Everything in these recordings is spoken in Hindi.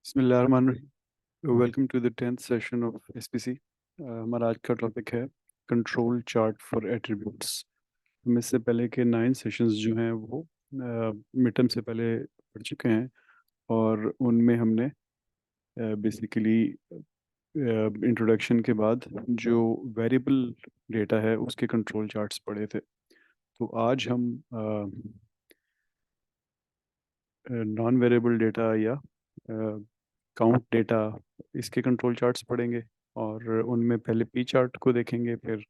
बिस्मिल्लाहिर्रहमानिर्रहीम। Welcome to the 10th session of SPC. हमारा आज का टॉपिक है कंट्रोल चार्ट फॉर एट्रीब्यूट्स। हम इससे पहले के 9 सेशंस जो हैं वो मिड टर्म से पहले पढ़ चुके हैं और उनमें हमने बेसिकली इंट्रोडक्शन के बाद जो वेरिएबल डेटा है उसके कंट्रोल चार्ट्स पढ़े थे। तो आज हम नॉन वेरिएबल डेटा या काउंट डेटा इसके कंट्रोल चार्ट्स पढ़ेंगे और उनमें पहले पी चार्ट को देखेंगे, फिर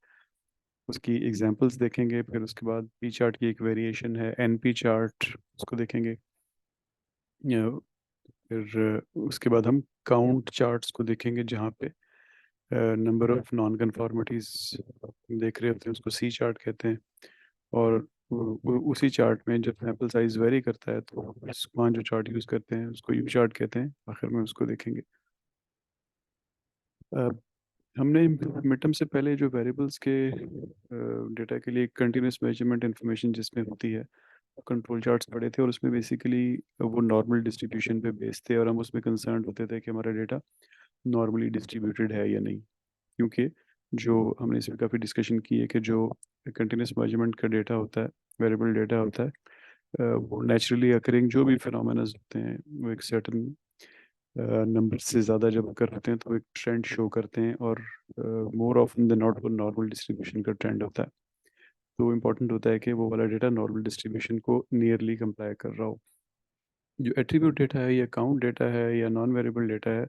उसकी एग्जांपल्स देखेंगे, फिर उसके बाद पी चार्ट की एक वेरिएशन है एन पी चार्ट, उसको देखेंगे। फिर उसके बाद हम काउंट चार्ट्स को देखेंगे जहाँ पे नंबर ऑफ नॉन कन्फॉर्मिटीज देख रहे होते हैं, उसको सी चार्ट कहते हैं। और उसी चार्ट में जब सैम्पल साइज वेरी करता है तो वहाँ जो चार्ट यूज़ करते हैं उसको यू चार्ट कहते हैं। आखिर में उसको देखेंगे। अ, हमने मिड टर्म से पहले जो वेरिएबल्स के डेटा के लिए कंटिन्यूस मेजरमेंट इंफॉर्मेशन जिसमें होती है कंट्रोल चार्ट्स पढ़े थे, और उसमें बेसिकली वो नॉर्मल डिस्ट्रीब्यूशन पे बेस्ड थे और हम उसमें कंसर्न होते थे कि हमारा डेटा नॉर्मली डिस्ट्रीब्यूटेड है या नहीं। क्योंकि जो हमने इसमें काफ़ी डिस्कशन की है कि जो कंटिन्यूस मेजरमेंट का डेटा होता है, वेरिएबल डेटा होता है, वो नेचुरली अकरिंग जो भी फिनोमेनाज होते हैं वो एक सर्टन नंबर से ज़्यादा जब अकर होते हैं तो एक ट्रेंड शो करते हैं, और मोर ऑफन देन नॉट वो नॉर्मल डिस्ट्रीब्यूशन का ट्रेंड होता है। तो इम्पॉर्टेंट होता है कि वो वाला डेटा नॉर्मल डिस्ट्रीब्यूशन को नियरली कंप्लाई कर रहा हो। जो एट्रीब्यूट डेटा है या काउंट डेटा है या नॉन वेरिएबल डेटा है,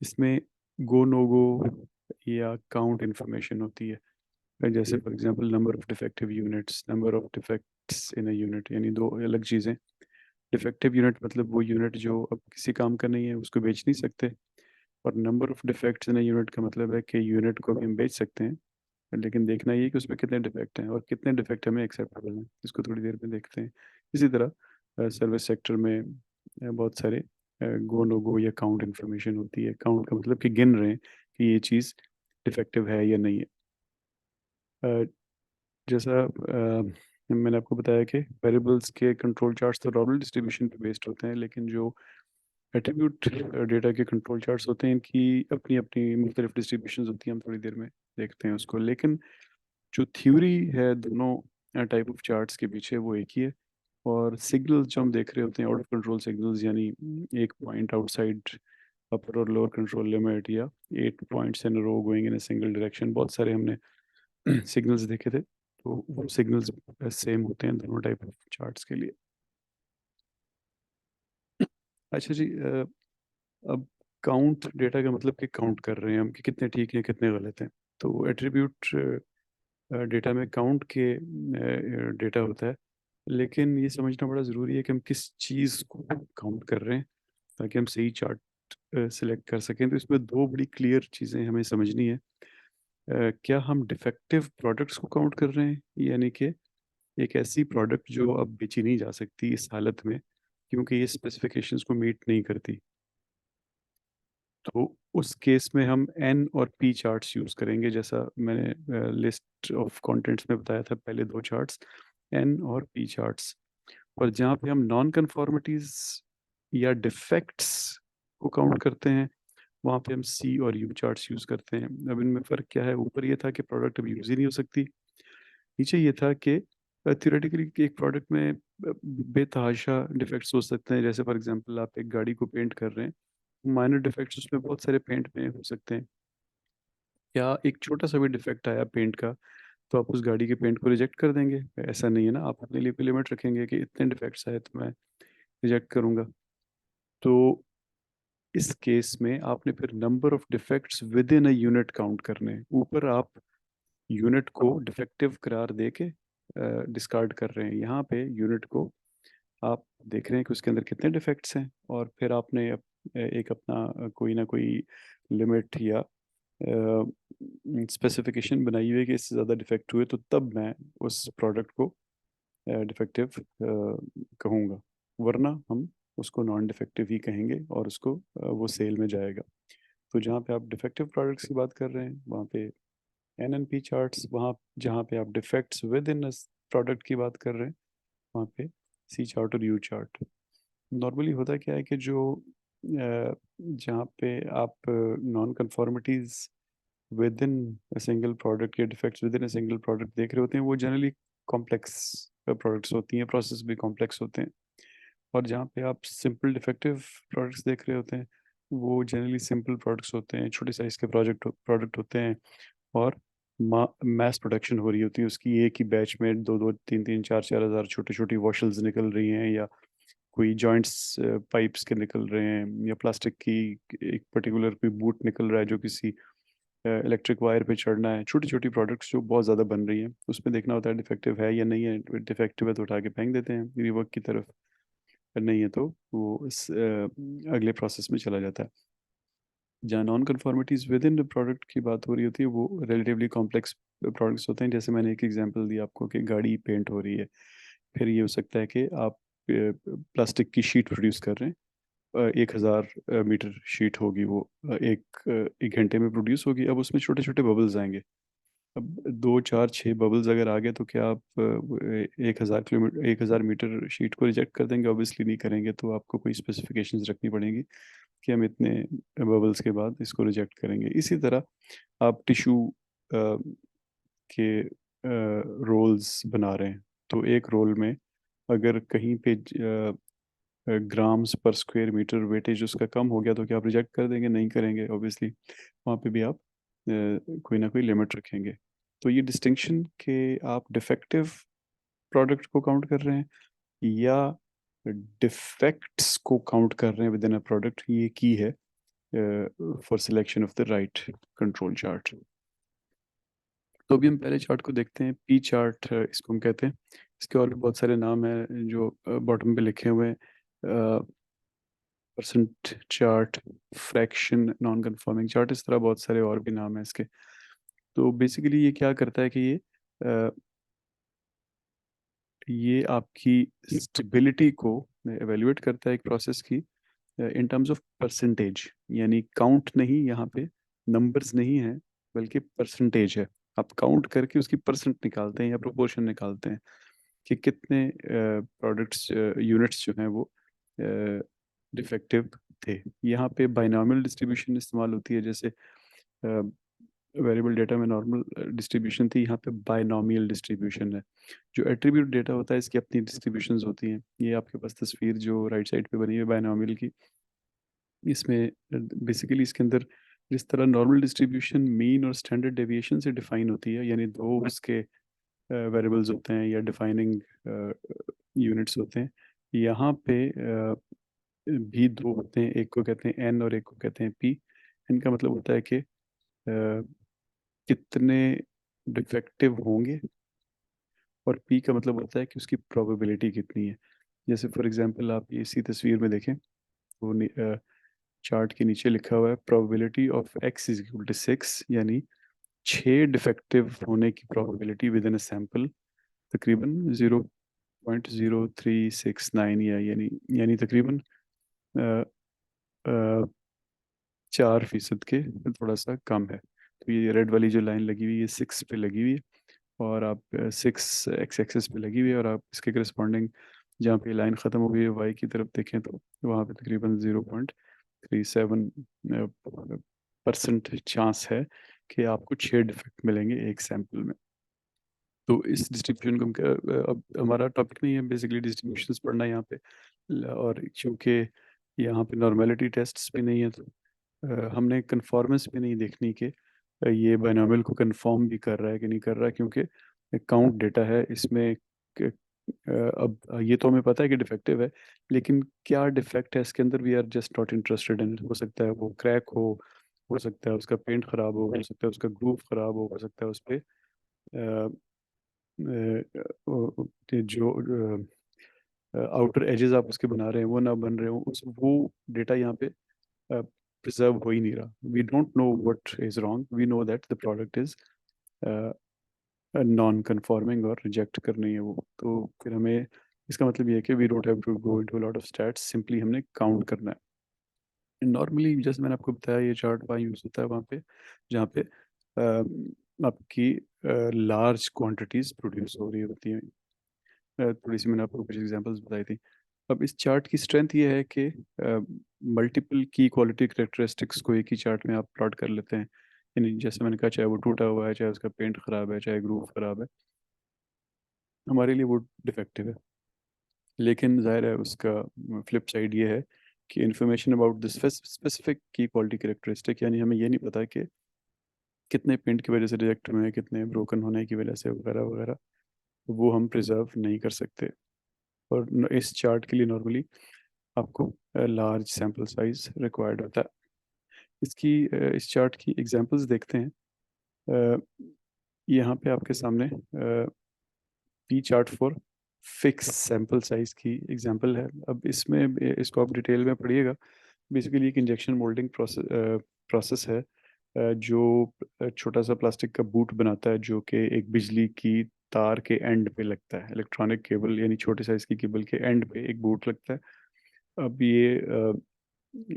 इसमें गो नो गो या काउंट इन्फॉर्मेशन होती है। जैसे for example number of defective units, number of defects in a unit, यानी दो अलग चीज़ें। डिफेक्टिव यूनिट मतलब वो यूनिट जो अब किसी काम का नहीं है, उसको बेच नहीं सकते। और number of defects in unit का मतलब है कि यूनिट को भी हम बेच सकते हैं, लेकिन देखना ये कि उसमें कितने डिफेक्ट हैं और कितने डिफेक्ट हमें एक्सेप्टेबल हैं, इसको थोड़ी देर में देखते हैं। इसी तरह सर्विस सेक्टर में बहुत सारे गो नो गो या काउंट इन्फॉर्मेशन होती है। काउंट का मतलब कि गिन रहे हैं कि ये चीज़ डिफेक्टिव है या नहीं है। अ, जैसा मैंने आपको बताया कि वेरिएबल्स के कंट्रोल चार्ट्स तो नॉर्मल डिस्ट्रीब्यूशन पे बेस्ड होते हैं, लेकिन जो एट्रीब्यूट डेटा के कंट्रोल चार्ट्स होते हैं इनकी अपनी अपनी मुख्तलिफ डिस्ट्रीब्यूशन होती हैं। हम थोड़ी देर में देखते हैं उसको, लेकिन जो थ्योरी है दोनों टाइप ऑफ चार्ट्स के पीछे वो एक ही है। और सिग्नल्स जो हम देख रहे होते हैं आउट ऑफ कंट्रोल सिग्नल्स, यानी एक पॉइंट आउटसाइड अपर और लोअर कंट्रोल लिमिट, या 8 points in row going in a single direction, बहुत सारे हमने सिग्नल्स देखे थे। तो वो सिग्नल्स सेम होते हैं दोनों टाइप ऑफ चार्ट्स के लिए। अच्छा जी, अब काउंट डेटा का मतलब कि काउंट कर रहे हैं हम कि कितने ठीक हैं कितने गलत हैं। तो एट्रीब्यूट डेटा में काउंट के डेटा होता है, लेकिन ये समझना बड़ा ज़रूरी है कि हम किस चीज़ को काउंट कर रहे हैं ताकि हम सही चार्ट सिलेक्ट कर सकें। तो इसमें दो बड़ी क्लियर चीज़ें हमें समझनी है। क्या हम डिफेक्टिव प्रोडक्ट्स को काउंट कर रहे हैं, यानी कि एक ऐसी प्रोडक्ट जो अब बेची नहीं जा सकती इस हालत में क्योंकि ये स्पेसिफिकेशंस को मीट नहीं करती। तो उस केस में हम एन और पी चार्ट्स यूज़ करेंगे, जैसा मैंने लिस्ट ऑफ कंटेंट्स में बताया था, पहले दो चार्ट्स एन और पी चार्ट्स। और जहाँ पे हम नॉन कन्फॉर्मिटीज़ या डिफेक्ट्स को काउंट करते हैं वहाँ पे हम सी और यू चार्ट्स यूज़ करते हैं। अब इनमें फ़र्क क्या है? ऊपर ये था कि प्रोडक्ट अब यूज़ ही नहीं हो सकती। नीचे ये था कि थ्योरेटिकली एक प्रोडक्ट में बेतहाशा डिफेक्ट्स हो सकते हैं। जैसे फॉर एग्जांपल आप एक गाड़ी को पेंट कर रहे हैं, माइनर डिफेक्ट्स उसमें बहुत सारे पेंट में हो सकते हैं, या एक छोटा सा भी डिफेक्ट आया पेंट का तो आप उस गाड़ी के पेंट को रिजेक्ट कर देंगे। ऐसा नहीं है ना, आप अपने लिए लिमिट रखेंगे कि इतने डिफेक्ट्स आए तो मैं रिजेक्ट करूंगा। तो इस केस में आपने फिर number of defects within a unit count करने हैं। ऊपर आप यूनिट को डिफेक्टिव करार दे के डिस्कार्ड कर रहे हैं, यहाँ पे यूनिट को आप देख रहे हैं कि उसके अंदर कितने डिफेक्ट्स हैं, और फिर आपने एक अपना कोई ना कोई लिमिट या स्पेसिफिकेशन बनाई हुई है कि इससे ज़्यादा डिफेक्ट हुए तो तब मैं उस प्रोडक्ट को डिफेक्टिव कहूँगा, वरना हम उसको नॉन डिफेक्टिव ही कहेंगे और उसको वो सेल में जाएगा। तो जहाँ पे आप डिफेक्टिव प्रोडक्ट्स की बात कर रहे हैं वहाँ पे एन एन पी चार्ट्स, वहाँ जहाँ पे आप डिफेक्ट्स विद इन प्रोडक्ट की बात कर रहे हैं, वहाँ पे, जहाँ पे आप non conformities within a single product या defects within a single product देख रहे होते हैं, वो जनरली कॉम्प्लेक्स प्रोडक्ट्स होती हैं, प्रोसेस भी कॉम्प्लेक्स होते हैं। और जहाँ पे आप सिंपल डिफेक्टिव प्रोडक्ट्स देख रहे होते हैं, वो जनरली सिंपल प्रोडक्ट्स होते हैं, छोटे साइज के प्रोडक्ट होते हैं। और मैस प्रोडक्शन हो रही होती है उसकी, एक ही बैच में दो दो तीन तीन चार चार हज़ार छोटी छोटी वॉशल्स निकल रही हैं, या कोई जॉइंट्स पाइप्स के निकल रहे हैं, या प्लास्टिक की एक पर्टिकुलर कोई बूट निकल रहा है जो किसी इलेक्ट्रिक वायर पे चढ़ना है। छोटी छोटी प्रोडक्ट्स जो बहुत ज़्यादा बन रही हैं, उसमें देखना होता है डिफेक्टिव है या नहीं है। डिफेक्टिव है तो उठा के फेंक देते हैं रिवर्क की तरफ, नहीं है तो वो अगले प्रोसेस में चला जाता है। जहाँ non conformities within the product की बात हो रही होती है, वो रिलेटिवली कॉम्प्लेक्स प्रोडक्ट्स होते हैं। जैसे मैंने एक एग्जांपल दिया आपको कि गाड़ी पेंट हो रही है, फिर ये हो सकता है कि आप प्लास्टिक की शीट प्रोड्यूस कर रहे हैं। 1,000 मीटर शीट होगी वो, एक घंटे में प्रोड्यूस होगी। अब उसमें छोटे छोटे बबल्स आएंगे। अब 2 4 6 बबल्स अगर आ गए तो क्या आप 1,000 किलोमीटर 1,000 मीटर शीट को रिजेक्ट कर देंगे? ऑब्वियसली नहीं करेंगे। तो आपको कोई स्पेसिफिकेशंस रखनी पड़ेंगी कि हम इतने बबल्स के बाद इसको रिजेक्ट करेंगे। इसी तरह आप टिश्यू के रोल्स बना रहे हैं, तो एक रोल में अगर कहीं पे ग्राम्स पर स्क्वायर मीटर वेटेज उसका कम हो गया तो क्या आप रिजेक्ट कर देंगे? नहीं करेंगे ऑब्वियसली। वहाँ पे भी आप कोई ना कोई लिमिट रखेंगे। तो ये डिस्टिंक्शन के आप डिफेक्टिव प्रोडक्ट को काउंट कर रहे हैं या डिफेक्ट्स को काउंट कर रहे हैं विद इन अ प्रोडक्ट, ये की है for selection of the right control chart. तो अभी हम पहले चार्ट को देखते हैं, पी चार्ट इसको हम कहते हैं। इसके और भी बहुत सारे नाम हैं जो बॉटम पे लिखे हुए हैं। Percent chart, fraction, non conforming chart, इस तरह बहुत सारे और भी नाम हैं इसके। तो बेसिकली ये क्या करता है कि ये आपकी स्टेबिलिटी को एवेल्युएट करता है एक प्रोसेस की इन टर्म्स ऑफ परसेंटेज। यानी काउंट नहीं, यहाँ पे नंबर्स नहीं है, बल्कि परसेंटेज है। आप काउंट करके उसकी परसेंट निकालते हैं या प्रोपोर्शन निकालते हैं कि कितने प्रोडक्ट्स यूनिट्स जो हैं वो डिफेक्टिव थे। यहाँ पे बाइनॉमियल डिस्ट्रीब्यूशन इस्तेमाल होती है। जैसे वेरिएबल डेटा में नॉर्मल डिस्ट्रीब्यूशन थी, यहाँ पे बाइनॉमियल डिस्ट्रीब्यूशन है। जो एट्रीब्यूट डेटा होता है इसकी अपनी डिस्ट्रीब्यूशंस होती हैं। ये आपके पास तस्वीर जो राइट साइड पे बनी है बाइनॉमियल की, इसमें बेसिकली इसके अंदर जिस तरह नॉर्मल डिस्ट्रीब्यूशन मीन और स्टैंडर्ड डेविएशन से डिफाइन होती है, यानी दो उसके वेरिएबल्स होते हैं या डिफाइनिंग यूनिट्स होते हैं, यहाँ पे भी दो होते हैं। एक को कहते हैं एन और एक को कहते हैं पी। एन का मतलब होता है कि कितने डिफेक्टिव होंगे, और पी का मतलब होता है कि उसकी प्रोबेबिलिटी कितनी है। जैसे फॉर एग्जांपल आप इसी तस्वीर में देखें तो चार्ट के नीचे लिखा हुआ है probability of x is equal to 6, यानी 6 डिफेक्टिव होने की probability within a sample तकरीबन 0.0369, या यानी तकरीबन अ, अ, 4% के थोड़ा सा कम है। तो ये रेड वाली जो लाइन लगी हुई है 6 पे लगी हुई है, और आप 6 एक्सेस पे लगी हुई है, और आप इसके करस्पॉन्डिंग जहाँ पे लाइन ख़त्म हो गई है वाई की तरफ देखें तो वहाँ पे तकरीबन 0.37% चांस है कि आपको 6 डिफेक्ट मिलेंगे एक सैंपल में। तो इस डिस्ट्रीब्यूशन को अब हमारा टॉपिक नहीं है बेसिकली डिस्ट्रीब्यूशंस पढ़ना यहाँ पे। और चूंकि यहाँ पे नॉर्मेलिटी टेस्ट्स भी नहीं है, तो हमने कन्फॉर्मेंस भी नहीं देखनी कि ये बाइनोमियल को कंफर्म भी कर रहा है कि नहीं कर रहा है, क्योंकि काउंट डेटा है इसमें। अब ये तो हमें पता है कि डिफेक्टिव है, लेकिन क्या डिफेक्ट है इसके अंदर we are just not interested in. हो सकता है वो क्रैक हो सकता है उसका पेंट खराब हो सकता है उसका ग्रूव खराब हो सकता है उस पर जो आउटर एजेस आप उसके बना रहे हैं वो ना बन रहे हो, उस वो डेटा यहाँ पे प्रिजर्व हो ही नहीं रहा। We don't know what is wrong, we know that the product is non conforming और रिजेक्ट करनी है वो। तो फिर हमें इसका मतलब ये है कि we don't have to go into lot of stats, simply हमने काउंट करना है। नॉर्मली जैसे मैंने आपको बताया ये चार्ट वहाँ यूज़ होता है वहाँ पे जहाँ पे आपकी लार्ज क्वांटिटीज प्रोड्यूस हो रही होती हैं। थोड़ी सी मैंने आपको कुछ एग्जांपल्स बताई थी। अब इस चार्ट की स्ट्रेंथ ये है कि मल्टीपल की क्वालिटी करेक्टरिस्टिक्स को एक ही चार्ट में आप प्लॉट कर लेते हैं, यानी जैसे मैंने कहा, चाहे वो टूटा हुआ है, चाहे उसका पेंट खराब है, चाहे ग्रूव खराब है, हमारे लिए वो डिफेक्टिव है। लेकिन जाहिर है उसका फ्लिप साइड ये है कि इंफॉर्मेशन अबाउट दिस स्पेसिफिक की क्वालिटी करेक्टरिस्टिक, यानी हमें ये नहीं पता कि कितने पेंट की वजह से रिजेक्ट हुए हैं, कितने ब्रोकन होने की वजह से, वगैरह वगैरह, वो हम प्रिजर्व नहीं कर सकते। और इस चार्ट के लिए नॉर्मली आपको लार्ज सैम्पल साइज रिक्वायर्ड होता है। इस चार्ट की एग्जांपल्स देखते हैं। अ, यहाँ पे आपके सामने P chart for fix sample size की एग्जांपल है। अब इसमें इसको आप डिटेल में पढ़िएगा। बेसिकली एक इंजेक्शन मोल्डिंग प्रोसेस है, जो छोटा सा प्लास्टिक का बूट बनाता है, जो कि एक बिजली की तार के एंड पे लगता है, इलेक्ट्रॉनिक केबल यानी छोटे साइज की केबल के एंड पे एक बूट लगता है। अब ये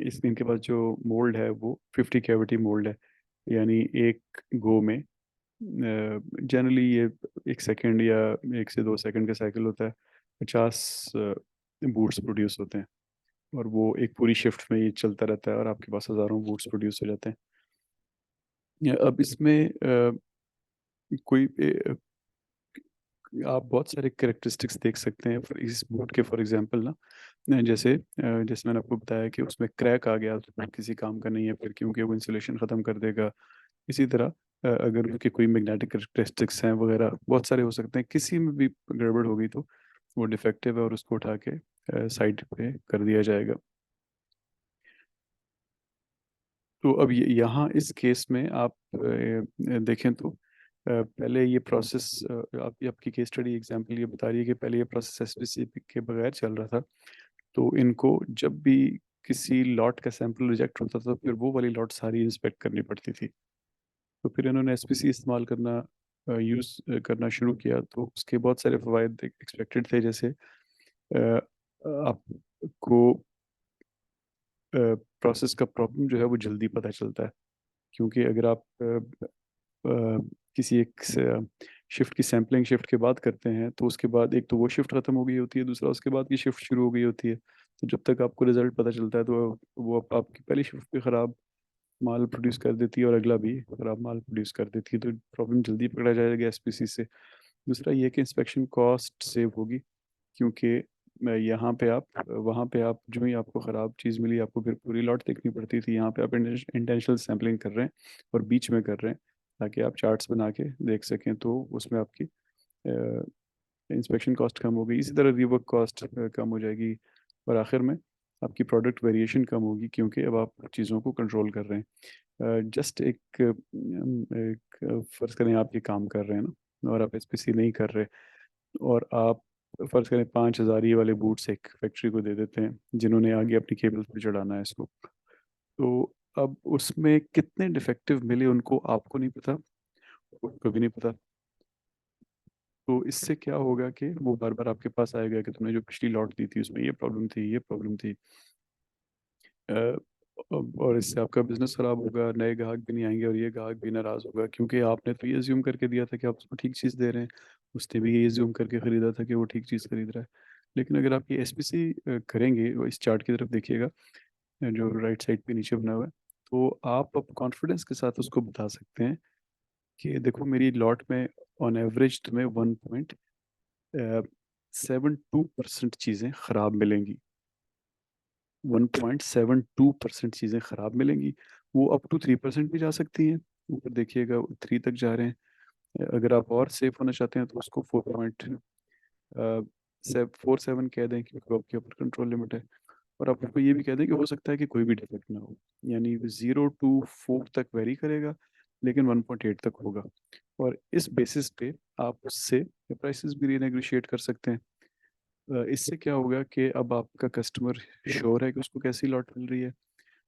इस इनके पास जो मोल्ड है वो 50 कैविटी मोल्ड है, यानी एक गो में जनरली ये 1 सेकेंड या 1 से 2 सेकेंड का साइकिल होता है, 50 बूट्स प्रोड्यूस होते हैं, और वो एक पूरी शिफ्ट में ये चलता रहता है और आपके पास हज़ारों बूट्स प्रोड्यूस हो जाते हैं। अब इसमें कोई आप बहुत सारे करेक्टरिस्टिक्स देख सकते हैं इस बूट के। फॉर एग्जांपल ना, जैसे मैंने आपको बताया कि उसमें क्रैक आ गया तो वो किसी काम का नहीं है फिर, क्योंकि वो इंसुलेशन ख़त्म कर देगा। इसी तरह अगर उसके कोई मैग्नेटिक करेक्टरिस्टिक्स हैं वगैरह, बहुत सारे हो सकते हैं, किसी में भी गड़बड़ हो गई तो वो डिफेक्टिव है और उसको उठा के साइड पे कर दिया जाएगा। तो अब यहाँ इस केस में आप देखें तो पहले ये प्रोसेस, आपकी केस स्टडी एग्जांपल ये बता रही है कि पहले ये प्रोसेस एसपीसी के बगैर चल रहा था। तो इनको जब भी किसी लॉट का सैंपल रिजेक्ट होता था तो फिर वो वाली लॉट सारी इंस्पेक्ट करनी पड़ती थी। तो फिर इन्होंने एसपीसी इस्तेमाल यूज़ करना शुरू किया, तो उसके बहुत सारे फ़वाइद एक्सपेक्टेड थे। जैसे आपको प्रोसेस का प्रॉब्लम जो है वो जल्दी पता चलता है, क्योंकि अगर आप किसी एक शिफ्ट की सैम्पलिंग शिफ्ट के बाद करते हैं तो उसके बाद एक तो वो शिफ्ट खत्म हो गई होती है, दूसरा उसके बाद की शिफ्ट शुरू हो गई होती है। तो जब तक आपको रिजल्ट पता चलता है तो वो आपकी पहली शिफ्ट भी ख़राब माल प्रोड्यूस कर देती है और अगला भी ख़राब माल प्रोड्यूस कर देती है, तो प्रॉब्लम जल्दी पकड़ा जाएगा एसपीसी से। दूसरा ये कि इंस्पेक्शन कॉस्ट सेव होगी, क्योंकि यहाँ पे आप वहाँ पे आप जो ही आपको ख़राब चीज़ मिली आपको फिर पूरी लॉट देखनी पड़ती थी। यहाँ पे आप इंटेंशनल सैम्पलिंग कर रहे हैं और बीच में कर रहे हैं, ताकि आप चार्ट्स बना के देख सकें, तो उसमें आपकी इंस्पेक्शन कॉस्ट कम हो गई। इसी तरह रिवर्क कॉस्ट कम हो जाएगी, और आखिर में आपकी प्रोडक्ट वेरिएशन कम होगी, क्योंकि अब आप चीज़ों को कंट्रोल कर रहे हैं। जस्ट एक फ़र्ज़ करें आप ये काम कर रहे हैं ना, और आप एसपीसी नहीं कर रहे, और आप फ़र्ज़ करें 5,000 ये वाले बूट्स एक फैक्ट्री को दे देते हैं, जिन्होंने आगे अपनी केबल पर चढ़ाना है इसको। तो अब उसमें कितने डिफेक्टिव मिले उनको आपको नहीं पता, उनको भी नहीं पता। तो इससे क्या होगा कि वो बार बार आपके पास आएगा कि तुमने जो पिछली लॉट दी थी उसमें ये प्रॉब्लम थी, ये प्रॉब्लम थी। अ, और इससे आपका बिजनेस खराब होगा, नए ग्राहक भी नहीं आएंगे और ये ग्राहक भी नाराज़ होगा, क्योंकि आपने तो ये अज्यूम करके दिया था कि आप उसको ठीक चीज़ दे रहे हैं, उसने भी ये अज्यूम करके ख़रीदा था कि वो ठीक चीज़ खरीद रहा है। लेकिन अगर आप ये एसपीसी करेंगे, वो इस चार्ट की तरफ देखिएगा, जो राइट साइड पे नीचे बना हुआ है, तो आप अब कॉन्फिडेंस के साथ उसको बता सकते हैं कि देखो मेरी लॉट में ऑन एवरेज तुम्हें 1.72% चीज़ें ख़राब मिलेंगी। 1.72% चीज़ें ख़राब मिलेंगी। वो अप टू 3% भी जा सकती हैं। ऊपर देखिएगा 3 तक जा रहे हैं। अगर आप और सेफ होना चाहते हैं तो उसको 4.47 कह दें, क्योंकि आपके ऊपर कंट्रोल लिमिट है। और आप उसको ये भी कह दें कि हो सकता है कि कोई भी डिफेक्ट ना हो, यानी 0 to 4 तक वेरी करेगा, लेकिन 1.8 तक होगा। और इस बेसिस पे आप उससे प्राइसेस भी रीनेगोशिएट कर सकते हैं। इससे क्या होगा कि अब आपका कस्टमर श्योर है कि उसको कैसी लॉट मिल रही है,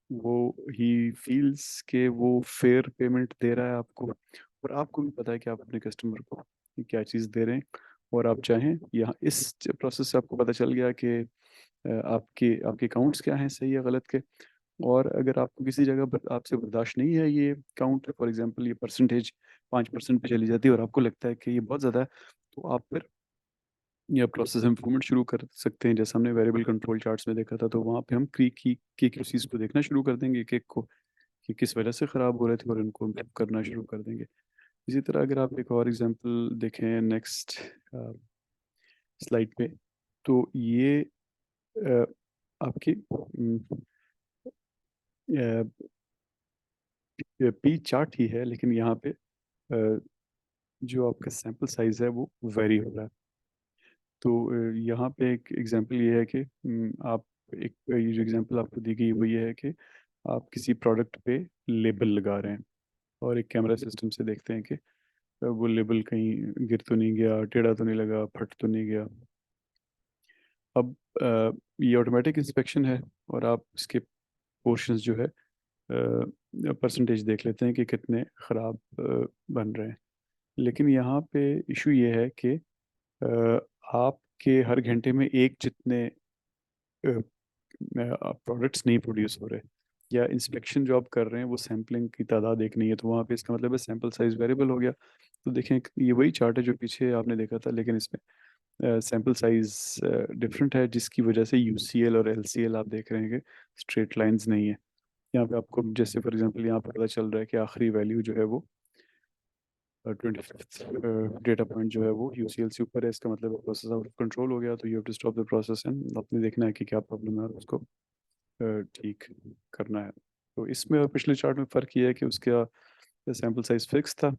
वो ही फील्स के वो फेयर पेमेंट दे रहा है आपको, और आपको भी पता है कि आप अपने कस्टमर को क्या चीज़ दे रहे हैं। और आप चाहें, यहाँ इस प्रोसेस से आपको पता चल गया कि आपके आपके अकाउंट्स क्या हैं, सही या गलत के। और अगर आपको किसी जगह आपसे बर्दाश्त नहीं है ये काउंट, फॉर एग्जांपल ये परसेंटेज 5% पे चली जाती है और आपको लगता है कि ये बहुत ज़्यादा है, तो आप फिर या प्रोसेस इम्प्रूवमेंट शुरू कर सकते हैं। जैसे हमने वेरिएबल कंट्रोल चार्ट्स में देखा था, तो वहाँ पे हम की क्यूसीज को देखना शुरू कर देंगे एक एक को, कि किस वजह से ख़राब हो रहे थे, और इनको इम्प्रूव करना शुरू कर देंगे। इसी तरह अगर आप एक और एग्जांपल देखें नेक्स्ट स्लाइड पे, तो ये अ, आपकी पी चार्ट ही है, लेकिन यहाँ पे जो आपका सैंपल साइज है वो वेरी हो रहा है। तो यहाँ पे एक एग्जांपल ये है कि आप एक ये जो एग्जांपल आपको दी गई वो ये है कि आप किसी प्रोडक्ट पे लेबल लगा रहे हैं, और एक कैमरा सिस्टम से देखते हैं कि वो लेबल कहीं गिर तो नहीं गया, टेढ़ा तो नहीं लगा, फट तो नहीं गया। अब ये ऑटोमेटिक इंस्पेक्शन है, और आप इसके पोर्शंस जो है परसेंटेज देख लेते हैं कि कितने ख़राब बन रहे हैं। लेकिन यहाँ पे इशू ये है कि आपके हर घंटे में एक जितने प्रोडक्ट्स नहीं प्रोड्यूस हो रहे, या इंस्पेक्शन जो आप कर रहे हैं वो सैम्पलिंग की तादाद एक नहीं है, तो वहाँ पे इसका मतलब है सैंपल साइज वेरिएबल हो गया। तो देखें ये वही चार्ट है जो पीछे आपने देखा था, लेकिन इसमें सैंपल साइज डिफरेंट है, जिसकी वजह से यूसीएल और एलसीएल आप देख रहे हैं कि स्ट्रेट लाइंस नहीं है। यहाँ पे आपको जैसे फॉर एग्जांपल यहाँ पे पता चल रहा है कि आखिरी वैल्यू जो है वो 25th डेटा पॉइंट जो है वो यूसीएल से ऊपर है। इसका मतलब है प्रोसेस आउट ऑफ कंट्रोल हो गया, तो you have to stop the process and आपने देखना है कि क्या प्रॉब्लम है और उसको ठीक करना है। तो इसमें और पिछले चार्ट में फ़र्क ये है कि उसका सैंपल साइज फिक्स था,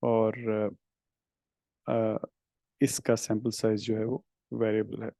और इसका सैंपल साइज जो है वो वेरिएबल है।